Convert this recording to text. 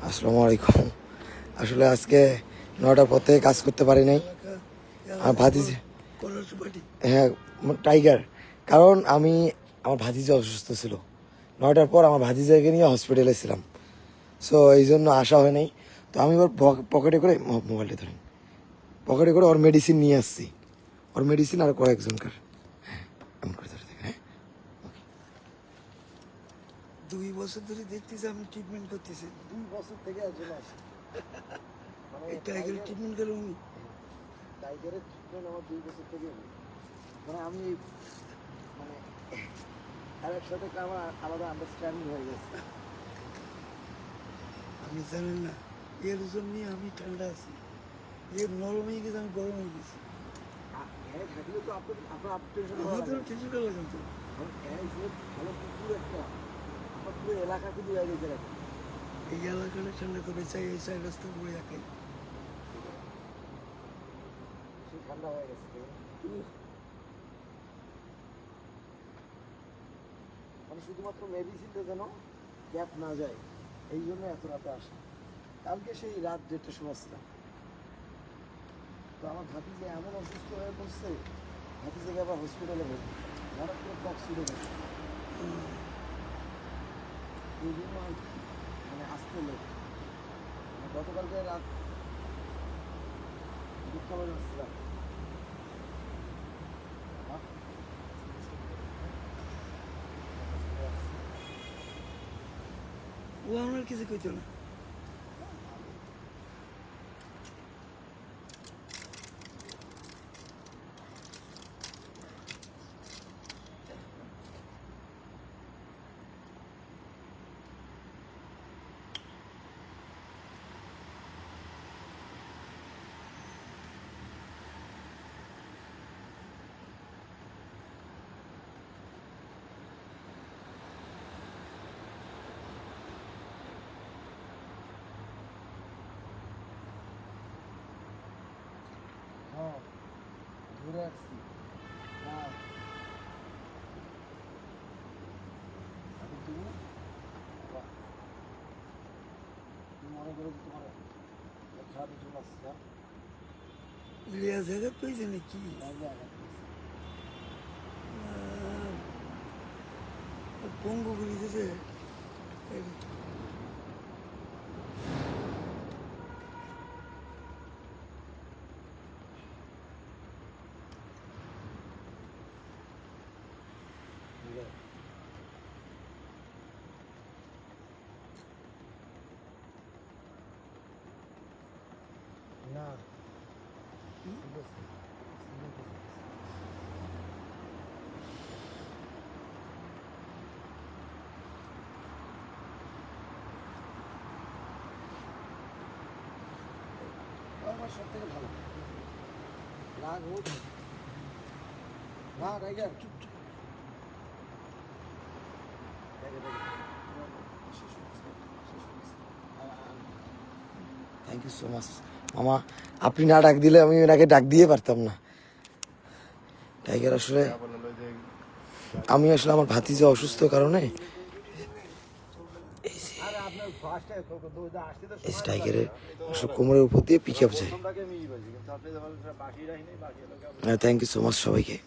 আসসালামু আলাইকুম। আসলে আজকে 9টার পর থেকে কাজ করতে পারি নাই। আমার ভাতিজি, হ্যাঁ টাইগার, কারণ আমার ভাতিজি অসুস্থ ছিল। 9টার পর আমার ভাতিজাকে নিয়ে হসপিটালে ছিলাম, সো এই জন্য আসা হয় নাই। তো আমি ওর পকেটে করে মোবাইলটা ধরেন, পকেটে করে ওর মেডিসিন নিয়ে আসছি। ওর মেডিসিন আর কয়েকজনকার, হ্যাঁ আমি করে ধরে দেখেন। হ্যাঁ 2 বছর ধরে দেখতেছি আমি ট্রিটমেন্ট করতেছি। 2 বছর থেকে একজন আসে, এই টাইগারের ট্রিটমেন্ট করে উনি টাইগারের ট্রিটমেন্ট আমার 2 বছর থেকে মানে আমি মানে আর একসাথে আমার আলাদা আন্ডারস্ট্যান্ডিং হয়ে গেছে। আমি জানেন না, এর জন্যই আমি ঠান্ডা আছি। এর নরম হয়ে গেছে, আমি গরম হয়ে গেছি। হ্যাঁ থাকলে তো আপনার টেনশন আমাদের টেনশন করা লাগবে তো। ভালো পুকুর একটা, আপনার পুরো এলাকা কিন্তু রেখে রাখেন। এই এলাকাটা ঠান্ডা করে চাই, এই চাই রাস্তা পড়ে রাখাই। সে ঠান্ডা হয়ে গেছে মানে শুধুমাত্র মেডিসিনটা যেন গ্যাপ না যায়, এই জন্য এত রাতে আসা। কালকে সেই রাত 1:30টার সময় ছিলাম। তো আমার ভাতিজে এমন অসুস্থ হয়ে পড়ছে, ভাতিজাকে আবার হসপিটালে ভর্তি, হঠাৎ করে টক্স ছুটে গেছে। এই জন্য আর কি মানে আসতে লেট। গতকালকে রাত 2টা বাজে আসছিলাম। ও আমার কিছু কইতো না। হ্যাঁ ঘুরে আসছি। না এখন তুমি তুমি মনে করো যে তোমার খারাপ কিছু লাগছে না? লিয়া জায়গা পেয়েছে নাকি? লাগলে আঘাত পেয়েছে। পঙ্গু করে দিতেছে। না আমার সব থেকে ভালো রাগ হোক না টাইগার চুপ চুপ। থ্যাংক ইউ সো মাচ মামা। আপনি না ডাক দিলে আমি ওনাকে ডাক দিয়ে পারতাম না। টাইগার আসলে আমি আসলে আমার ভাতিজা অসুস্থ কারণে টাইগারের আসলে কোমরের উপর দিয়ে পিক আপ যায়। থ্যাংক ইউ সো মাচ সবাইকে।